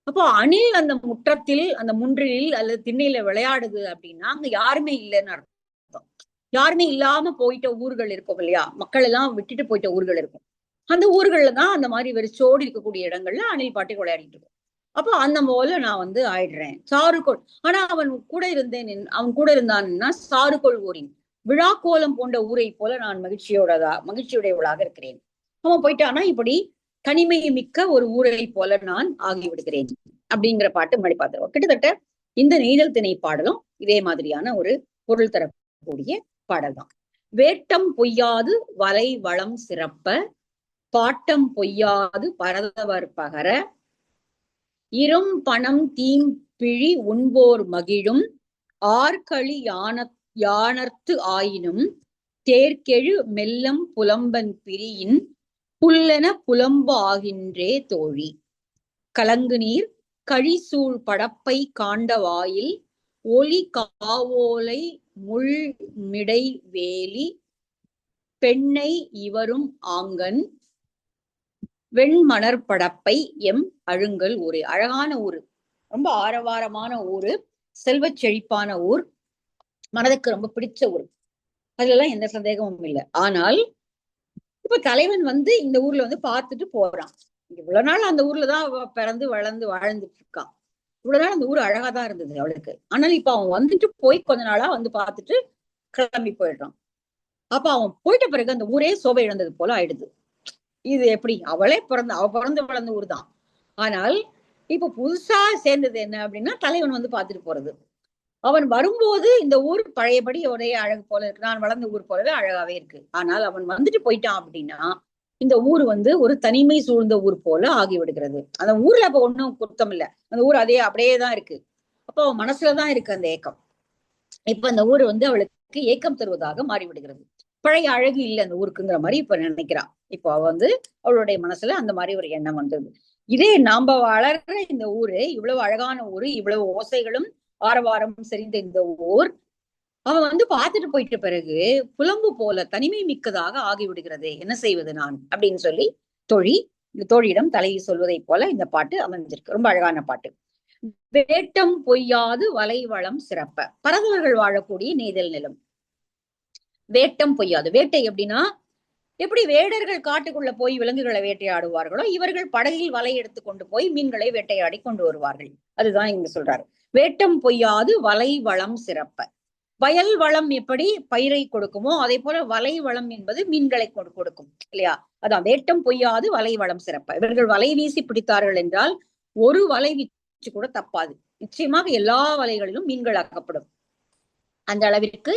S1: அப்போ அணில் அந்த முற்றத்தில், அந்த முன்றிலில் அல்லது திண்ணையில விளையாடுது அப்படின்னா அங்க யாருமே இல்லைன்னு அர்த்தம். யாருமே இல்லாம போயிட்ட ஊர்கள் இருக்கும் இல்லையா, மக்கள் எல்லாம் விட்டுட்டு போயிட்ட ஊர்கள் இருக்கும். அந்த ஊர்கள்ல தான் அந்த மாதிரி வெறிச்சோடி இருக்கக்கூடிய இடங்கள்ல அணில் பாட்டி விளையாடிட்டு இருக்கும். அப்போ அந்த போல நான் ஆயிடுறேன் சாருகோள். ஆனா அவன் கூட இருந்தேன், அவன் கூட இருந்தான்னா சாருகோள் ஊரின் விழாக்கோலம் போன்ற ஊரை போல நான் மகிழ்ச்சியுடையவளாக இருக்கிறேன். அவன் போயிட்டானா இப்படி தனிமை மிக்க ஒரு ஊரை போல நான் ஆகிவிடுகிறேன் அப்படிங்கிற பாட்டு முன்னாடி பார்த்துருவோம். கிட்டத்தட்ட இந்த நெய்தல் திணை பாடலும் இதே மாதிரியான ஒரு பொருள் தரக்கூடிய பாடல் தான். வேட்டம் பொய்யாது வலை வளம் சிறப்ப, பாட்டம் பொய்யாது பரதவர் பகர, இரும் பணம் தீம்பிழி உண்போர் மகிழும், ஆர்களி யானர்த்து ஆயினும், தேர்கெழு மெல்லம் புலம்பன் பிரியின், புல்லென புலம்பு ஆகின்றே தோழி. கலங்கு நீர் கழிசூழ் படப்பை காண்ட வாயில், ஒலி காவோலை முள்மிடை வேலி, பெண்ணை இவரும் ஆங்கன், வெண்மணர் படப்பை எம் அழுங்கல் ஊரு. அழகான ஊரு, ரொம்ப ஆரவாரமான ஊரு, செல்வ செழிப்பான ஊர், மனதுக்கு ரொம்ப பிடிச்ச ஊர், அதுலலாம் எந்த சந்தேகமும் இல்லை. ஆனால் இப்ப தலைவன் இந்த ஊர்ல பார்த்துட்டு போறான். இவ்வளவு நாள் அந்த ஊர்லதான் பிறந்து வளர்ந்து வாழ்ந்துட்டு இருக்கான். இவ்வளவு நாள் அந்த ஊர் அழகாதான் இருந்தது அவளுக்கு. ஆனால் இப்ப அவன் வந்துட்டு போய் கொஞ்ச நாளா பார்த்துட்டு கிளம்பி போயிடுறான். அப்ப அவன் போயிட்ட பிறகு அந்த ஊரே சோபை இழந்தது போல ஆயிடுது. இது எப்படி? அவ பிறந்து வளர்ந்த ஊர் தான். ஆனால் இப்ப புதுசா சேர்ந்தது என்ன அப்படின்னா தலைவன் பார்த்துட்டு போறது. அவன் வரும்போது இந்த ஊர் பழையபடி ஒரே அழகு போல இருக்கு, நான் வளர்ந்த ஊர் போலவே அழகாவே இருக்கு. ஆனால் அவன் வந்துட்டு போயிட்டான் அப்படின்னா இந்த ஊர் ஒரு தனிமை சூழ்ந்த ஊர் போல ஆகிவிடுகிறது. அந்த ஊர்ல அப்ப ஒன்னும் குத்தம் இல்லை, அந்த ஊர் அப்படியேதான் இருக்கு. அப்போ அவன் மனசுலதான் இருக்கு அந்த ஏக்கம். இப்ப அந்த ஊர் அவளுக்கு ஏக்கம் தருவதாக மாறிவிடுகிறது. பழைய அழகு இல்லை அந்த ஊருக்குங்கிற மாதிரி இப்ப நினைக்கிறான். இப்போ அவளுடைய மனசுல அந்த மாதிரி ஒரு எண்ணம் வந்தது. இதே நாம வளர்ற இந்த ஊரு, இவ்வளவு அழகான ஊரு, இவ்வளவு ஓசைகளும் ஆரவாரமும் செறிந்த இந்த ஊர், அவன் பார்த்துட்டு போயிட்ட பிறகு புலம்பு போல தனிமை மிக்கதாக ஆகிவிடுகிறது, என்ன செய்வது நான் அப்படின்னு சொல்லி தோழியிடம் தலைவி சொல்வதை போல இந்த பாட்டு அமைஞ்சிருக்கு. ரொம்ப அழகான பாட்டு. வேட்டம் பொய்யாது வலை வளம் சிறப்ப, பரதவர்கள் வாழக்கூடிய நெய்தல் நிலம். வேட்டம் பொய்யாது, வேட்டை எப்படின்னா எப்படி வேடர்கள் காட்டுக்குள்ள போய் விலங்குகளை வேட்டையாடுவார்களோ இவர்கள் படகில் வலை எடுத்து கொண்டு போய் மீன்களை வேட்டையாடி கொண்டு வருவார்கள். அதுதான் இங்க சொல்றாரு. வேட்டம் பொய்யாது வலை வளம் சிறப்ப. வயல் வளம் எப்படி பயிரை கொடுக்குமோ அதே போல வலை வளம் என்பது மீன்களை கொடுக்கும் இல்லையா. அதான் வேட்டம் பொய்யாது வலை வளம் சிறப்ப. இவர்கள் வலை வீசி பிடித்தார்கள் என்றால் ஒரு வலை வீச்சு கூட தப்பாது, நிச்சயமாக எல்லா வலைகளிலும் மீன்கள் ஆக்கப்படும். அந்த அளவிற்கு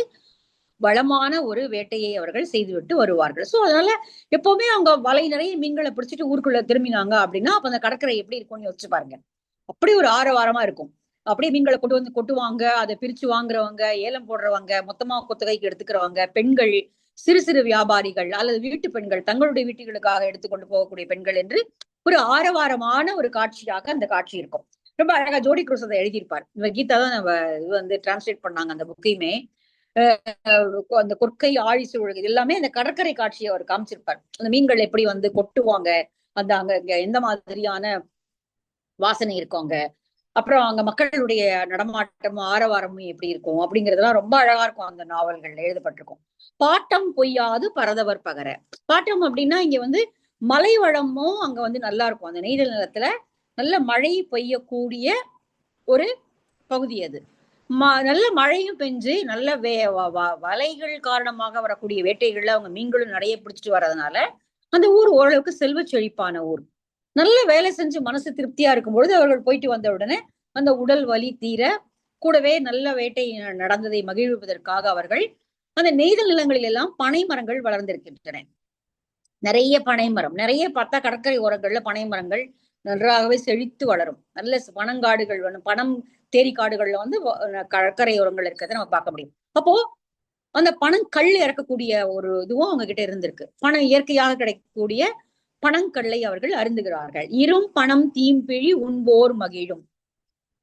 S1: வளமான ஒரு வேட்டையை அவர்கள் செய்துவிட்டு வருவார்கள். சோ அதனால எப்பவுமே அவங்க வலை நிறைய மீன்களை பிடிச்சிட்டு ஊருக்குள்ள திரும்பினாங்க அப்படின்னா அப்ப அந்த கடற்கரை எப்படி இருக்கும்னு யோசிச்சு பாருங்க. அப்படி ஒரு ஆரவாரமா இருக்கும். அப்படியே மீன்களை கொட்டுவாங்க, அதை பிரிச்சு வாங்குறவங்க, ஏலம் போடுறவங்க, மொத்தமா கொத்தகைக்கு எடுத்துக்கிறவங்க, பெண்கள், சிறு சிறு வியாபாரிகள் அல்லது வீட்டு பெண்கள் தங்களுடைய வீட்டுகளுக்காக எடுத்துக்கொண்டு போகக்கூடிய பெண்கள் என்று ஒரு ஆரவாரமான ஒரு காட்சியாக அந்த காட்சி இருக்கும். ரொம்ப அழகா ஜோடி குரூஸ் அதை எழுதியிருப்பார். கீதா தான் நம்ம டிரான்ஸ்லேட் பண்ணாங்க அந்த புக்கையுமே. அந்த கொற்கை ஆழி சூழல் எல்லாமே அந்த கடற்கரை காட்சியை அவர் காமிச்சிருப்பார். அந்த மீன்கள் எப்படி கொட்டுவாங்க, அங்க எந்த மாதிரியான வாசனை இருக்கோங்க, அப்புறம் அங்க மக்களுடைய நடமாட்டமும் ஆரவாரமும் எப்படி இருக்கும் அப்படிங்கறதெல்லாம் ரொம்ப அழகா இருக்கும் அந்த நாவல்கள் எழுதப்பட்டிருக்கும். பாட்டம் பொய்யாது பரதவர் பகர. பாட்டம் அப்படின்னா இங்க மலை வளமும் அங்க நல்லா இருக்கும். அந்த நெய்தல் நிலத்துல நல்ல மழை பெய்யக்கூடிய ஒரு பகுதி அது. நல்ல மழையும் பெஞ்சு நல்ல வலைகள் காரணமாக வரக்கூடிய வேட்டைகள்ல அவங்க மீன்களும் நிறைய பிடிச்சிட்டு வர்றதுனால அந்த ஊர் ஓரளவுக்கு செல்வ செழிப்பான ஊர். நல்ல வேலை செஞ்சு மனசு திருப்தியா இருக்கும் பொழுது அவர்கள் போயிட்டு வந்த உடனே அந்த உடல் வலி தீர, கூடவே நல்ல வேட்டை நடந்ததை மகிழ்வதற்காக அவர்கள் அந்த நெய்தல் நிலங்களில் எல்லாம் பனை மரங்கள் வளர்ந்திருக்கின்றன. நிறைய பனை மரம், நிறைய பார்த்தா கடற்கரை ஓரங்கள்ல பனை மரங்கள் நன்றாகவே செழித்து வளரும். நல்ல பனங்காடுகள் பனம் தேரி காடுகள்ல கடற்கரை ஓரங்கள் இருக்கிறத நம்ம பார்க்க முடியும். அப்போ அந்த பனங்கல் இறக்கக்கூடிய ஒரு இதுவும் அவங்க கிட்ட இருந்திருக்கு. பணம் இயற்கையாக கிடைக்கக்கூடிய பனங்கல்லை அவர்கள் அருந்துகிறார்கள். இரும் பணம் தீம்பிழி உண்போர் மகிழும்.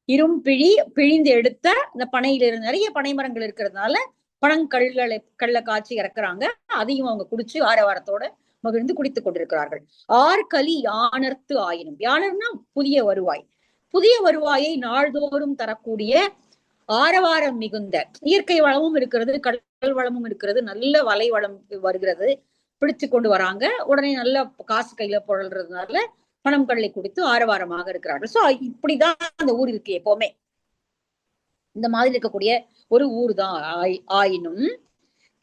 S1: இரும் பிழிந்து எடுத்த இந்த பனையில இருந்து நிறைய பனை மரங்கள் இருக்கிறதுனால கல்ல காய்ச்சி இறக்குறாங்க. அதையும் அவங்க குடிச்சு ஆரவாரத்தோட மகிழ்ந்து குடித்துக் கொண்டிருக்கிறார்கள். ஆர்கலி யானர்த்து ஆயினும், யானர்னா புதிய வருவாய், புதிய வருவாயை நாள்தோறும் தரக்கூடிய ஆரவாரம் மிகுந்த இயற்கை வளமும் இருக்கிறது, கடல் வளமும் இருக்கிறது, நல்ல வலை வளம் வருகிறது, பிடிச்சு கொண்டு வராங்க, உடனே நல்ல காசு கையில புழல்றதுனால பணம் கள்ளை குடித்து ஆரவாரமாக இருக்கிறார்கள். சோ இப்படிதான் அந்த ஊர் இருக்கு. எப்பவுமே இந்த மாதிரி இருக்கக்கூடிய ஒரு ஊர் தான். ஆயினும்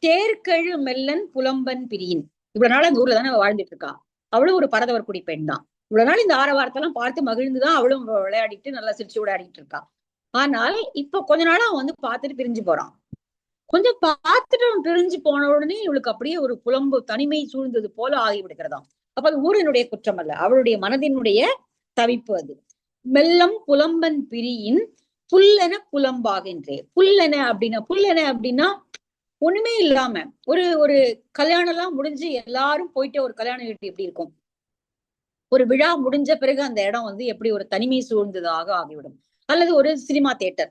S1: தேர்கெழு மெல்லன் புலம்பன் பிரியின், இவ்வளவு நாள் அந்த ஊர்ல தானே வாழ்ந்துட்டு இருக்கா. அவளும் ஒரு பரதவர் குடி பெண் தான். இவ்வளவு நாள் இந்த ஆரவாரத்தெல்லாம் பார்த்து மகிழ்ந்துதான் அவளும் விளையாடிட்டு நல்லா சிரிச்சு விளையாடிட்டு இருக்கா. ஆனால் இப்ப கொஞ்ச நாளா அவன் வந்து பார்த்துட்டு பிரிஞ்சு போறான். கொஞ்சம் பார்த்துட்டு அவன் பிரிஞ்சு போன உடனே இவளுக்கு அப்படியே ஒரு புலம்பு, தனிமை சூழ்ந்தது போல ஆகிவிடுகிறதாம். அப்ப அது ஊரினுடைய குற்றம் அல்ல, அவளுடைய மனதினுடைய தவிப்பு அது. மெல்லம் புலம்பன் பிரியின் புல்லென புலம்பாகின்றே. புல்லென அப்படின்னா ஒண்ணுமே இல்லாம ஒரு ஒரு கல்யாணம் எல்லாம் முடிஞ்சு எல்லாரும் போயிட்டு ஒரு கல்யாணம் வீட்டு எப்படி இருக்கும், ஒரு விழா முடிஞ்ச பிறகு அந்த இடம் வந்து எப்படி ஒரு தனிமை சூழ்ந்ததாக ஆகிவிடும். அல்லது ஒரு சினிமா தியேட்டர்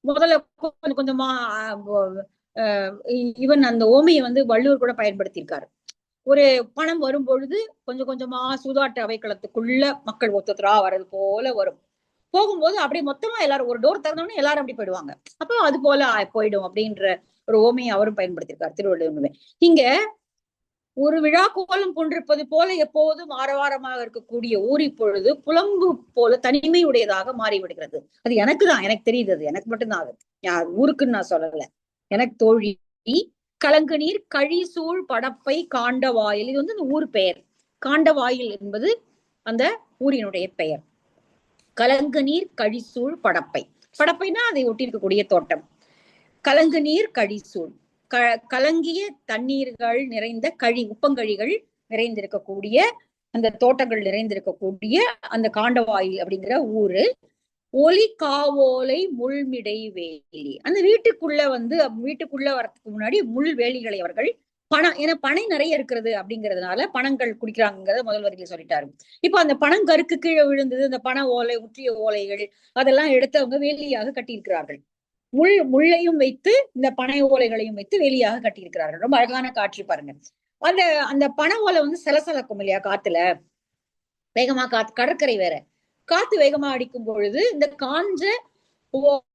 S1: முதல்ல கொஞ்சம் கொஞ்சமா ஈவன் அந்த ஓமையை வந்து வள்ளுவர் கூட பயன்படுத்தியிருக்காரு. ஒரு பணம் வரும் பொழுது கொஞ்சம் கொஞ்சமா சூதாட்ட அவைக்களத்துக்குள்ள மக்கள் ஒத்தரா வர்றது போல வரும். போகும்போது அப்படியே மொத்தமா எல்லாரும் ஒரு டோர் திறந்தோடனே எல்லாரும் அப்படி போயிடுவாங்க. அப்போ அது போல போயிடும் அப்படின்ற ஒரு ஓமையை அவரும் பயன்படுத்தியிருக்காரு திருவள்ளுவர். இங்க ஒரு விழா கோலம் கொண்டிருப்பது போல எப்போதும் ஆரவாரமாக இருக்கக்கூடிய ஊரி பொழுது புலம்பு போல தனிமையுடையதாக மாறிவிடுகிறது. அது எனக்குதான், எனக்கு தெரியுது, அது எனக்கு மட்டும்தான். அது ஊருக்குன்னு நான் சொல்லல. எனக்கு தோழி கலங்கு நீர் கழி சூழ் படப்பை காண்டவாயில், இது வந்து அந்த ஊர் பெயர். காண்டவாயில் என்பது அந்த ஊரினுடைய பெயர். கலங்கு நீர் கழிசூழ் படப்பை, படப்பைனா அதை ஒட்டி இருக்கக்கூடிய தோட்டம். கலங்கு நீர் கழிசூழ், கலங்கிய தண்ணீர்கள் நிறைந்த உப்பங்கழிகள் நிறைந்திருக்கக்கூடிய அந்த தோட்டங்கள் நிறைந்திருக்கக்கூடிய அந்த காண்டவாயில் அப்படிங்கிற ஊரு. ஒலி காவோலை முள்மிடை வேலி, அந்த வீட்டுக்குள்ள வந்து வீட்டுக்குள்ள வரதுக்கு முன்னாடி முள் வேலிகளை அவர்கள் ஏன்னா பனை நிறைய இருக்கிறது அப்படிங்கிறதுனால பணங்கள் குடிக்கிறாங்கிறத முதல் வரியில சொல்லிட்டாரு. இப்ப அந்த பனங்கருக்கு கீழே விழுந்தது, அந்த பனை ஓலை, முற்றிய ஓலைகள் அதெல்லாம் எடுத்து அவங்க வேலியாக கட்டியிருக்கிறார்கள். முள்ளையும் வைத்து இந்த பனை ஓலைகளையும் வைத்து வேலியாக கட்டியிருக்கிறார்கள். ரொம்ப அழகான காட்சி பாருங்க. அந்த அந்த பனை ஓலை வந்து சலசலக்கும் இல்லையா காத்துல, வேகமா காத்து, கடற்கரை வேற, காத்து வேகமா அடிக்கும் பொழுது இந்த காஞ்ச